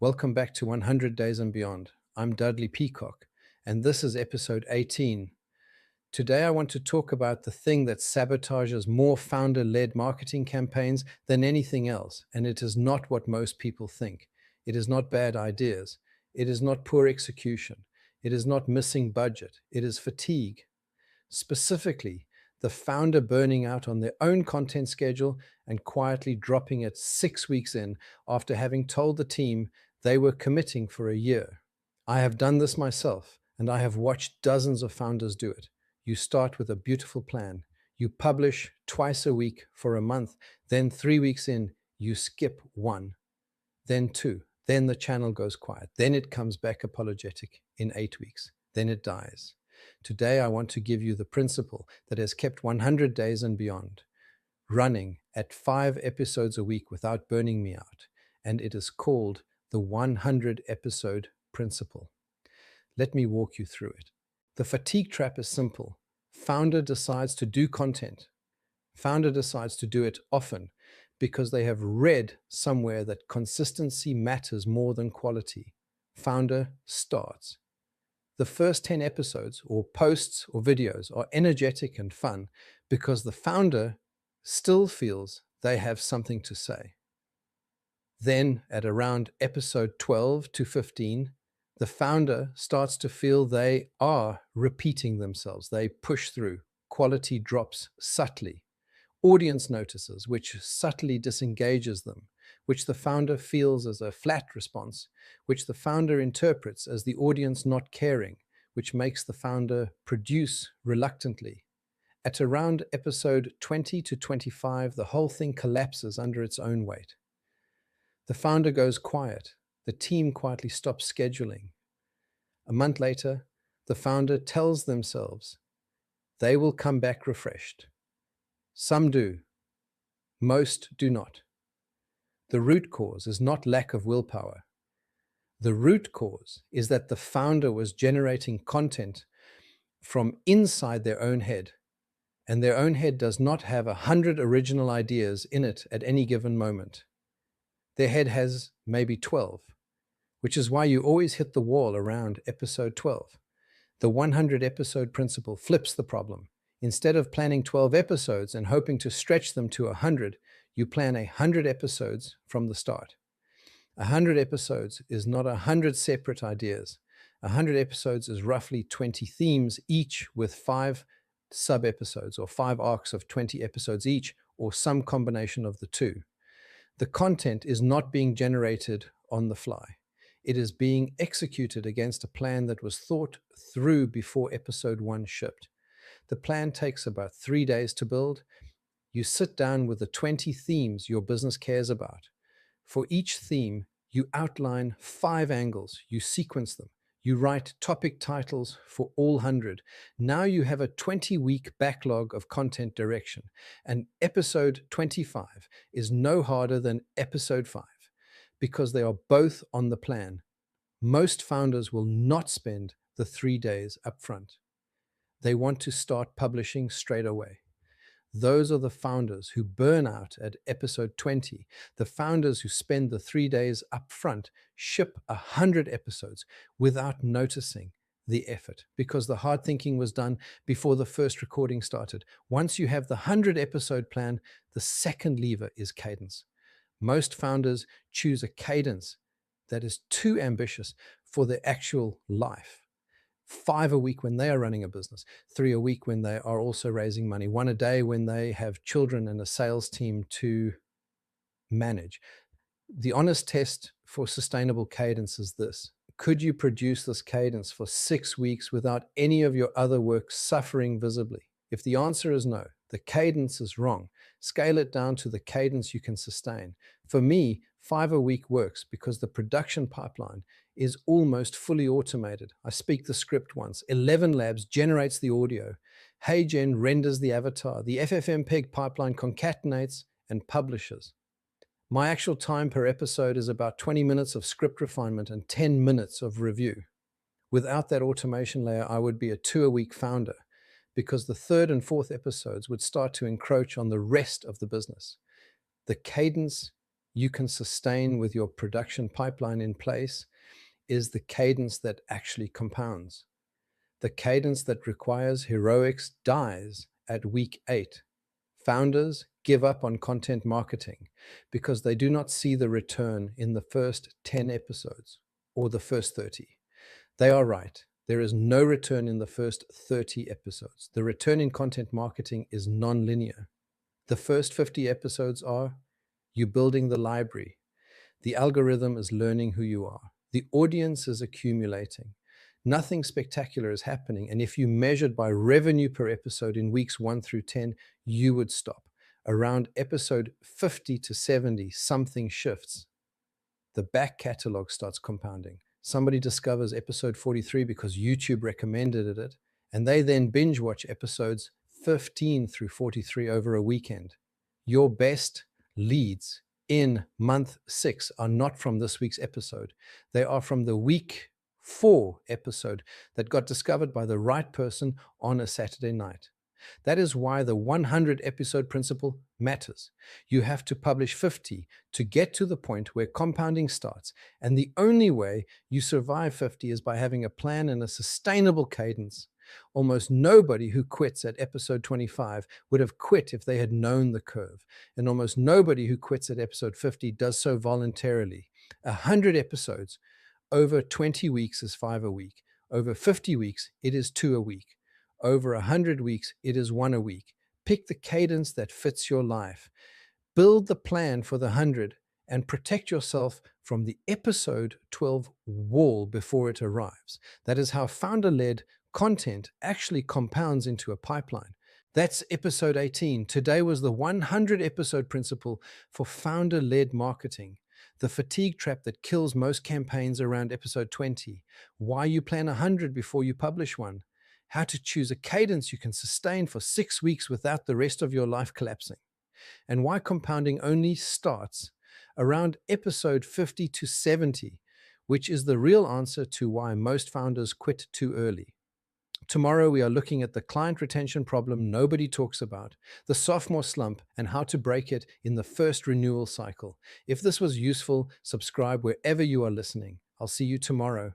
Welcome back to 100 Days and Beyond. I'm Dudley Peacock, and this is episode 18. Today, I want to talk about the thing that sabotages more founder led marketing campaigns than anything else, and it is not what most people think. It is not bad ideas. It is not poor execution. It is not missing budget. It is fatigue. Specifically, the founder burning out on their own content schedule and quietly dropping it 6 weeks in after having told the team they were committing for a year. I have done this myself, and I have watched dozens of founders do it. You start with a beautiful plan. You publish twice a week for a month. Then 3 weeks in, you skip one, then two. Then the channel goes quiet. Then it comes back apologetic in 8 weeks. Then it dies. Today, I want to give you the principle that has kept 100 Days and Beyond running at 5 episodes a week without burning me out. And it is called the 100 episode principle. Let me walk you through it. The fatigue trap is simple. Founder decides to do content. Founder decides to do it often because they have read somewhere that consistency matters more than quality. Founder starts. The first 10 episodes or posts or videos are energetic and fun because the founder still feels they have something to say. Then at around episode 12 to 15, the founder starts to feel they are repeating themselves. They push through. Quality drops subtly. Audience notices, which subtly disengages them, which the founder feels as a flat response, which the founder interprets as the audience not caring, which makes the founder produce reluctantly. At around episode 20 to 25, the whole thing collapses under its own weight. The founder goes quiet. The team quietly stops scheduling. A month later, the founder tells themselves they will come back refreshed. Some do. Most do not. The root cause is not lack of willpower. The root cause is that the founder was generating content from inside their own head, and their own head does not have 100 original ideas in it at any given moment. Their head has maybe 12, which is why you always hit the wall around episode 12. The 100 episode principle flips the problem. Instead of planning 12 episodes and hoping to stretch them to 100, you plan 100 episodes from the start. 100 episodes is not 100 separate ideas. 100 episodes is roughly 20 themes, each with 5 sub-episodes or 5 arcs of 20 episodes each, or some combination of the two. The content is not being generated on the fly. It is being executed against a plan that was thought through before episode 1 shipped. The plan takes about 3 days to build. You sit down with the 20 themes your business cares about. For each theme, you outline 5 angles, you sequence them, you write topic titles for all 100. Now you have a 20-week backlog of content direction, and episode 25 is no harder than episode 5 because they are both on the plan. Most founders will not spend the 3 days up front. They want to start publishing straight away. Those are the founders who burn out at episode 20. The founders who spend the 3 days up front ship 100 episodes without noticing the effort because the hard thinking was done before the first recording started. Once you have the 100 episode plan, the second lever is cadence. Most founders choose a cadence that is too ambitious for their actual life. 5 a week when they are running a business, 3 a week when they are also raising money, 1 a day when they have children and a sales team to manage. The honest test for sustainable cadence is this. Could you produce this cadence for 6 weeks without any of your other work suffering visibly? If the answer is no, the cadence is wrong. Scale it down to the cadence you can sustain. For me, 5 a week works because the production pipeline is almost fully automated. I speak the script once. 11 Labs generates the audio. HeyGen renders the avatar. The FFmpeg pipeline concatenates and publishes. My actual time per episode is about 20 minutes of script refinement and 10 minutes of review. Without that automation layer, I would be a 2 a week founder because the 3rd and 4th episodes would start to encroach on the rest of the business. The cadence you can sustain with your production pipeline in place is the cadence that actually compounds. The cadence that requires heroics dies at week 8. Founders give up on content marketing because they do not see the return in the first 10 episodes or the first 30. They are right. There is no return in the first 30 episodes. The return in content marketing is non-linear. The first 50 episodes are you building the library. The algorithm is learning who you are. The audience is accumulating. Nothing spectacular is happening. And if you measured by revenue per episode in weeks 1 through 10, you would stop. Around episode 50 to 70, something shifts. The back catalog starts compounding. Somebody discovers episode 43 because YouTube recommended it, and they then binge watch episodes 15 through 43 over a weekend. Your best leads in month 6 are not from this week's episode. They are from the week 4 episode that got discovered by the right person on a Saturday night. That is why the 100 episode principle matters. You have to publish 50 to get to the point where compounding starts. And the only way you survive 50 is by having a plan and a sustainable cadence. Almost nobody who quits at episode 25 would have quit if they had known the curve. And almost nobody who quits at episode 50 does so voluntarily. 100 episodes over 20 weeks is 5 a week. Over 50 weeks, it is 2 a week. Over 100 weeks, it is 1 a week. Pick the cadence that fits your life. Build the plan for the 100 and protect yourself from the episode 12 wall before it arrives. That is how founder-led content actually compounds into a pipeline. That's episode 18. Today was the 100 episode principle for founder-led marketing. The fatigue trap that kills most campaigns around episode 20. Why you plan 100 before you publish one. How to choose a cadence you can sustain for 6 weeks without the rest of your life collapsing. And why compounding only starts around episode 50 to 70, which is the real answer to why most founders quit too early. Tomorrow we are looking at the client retention problem nobody talks about, the sophomore slump, and how to break it in the first renewal cycle. If this was useful, subscribe wherever you are listening. I'll see you tomorrow.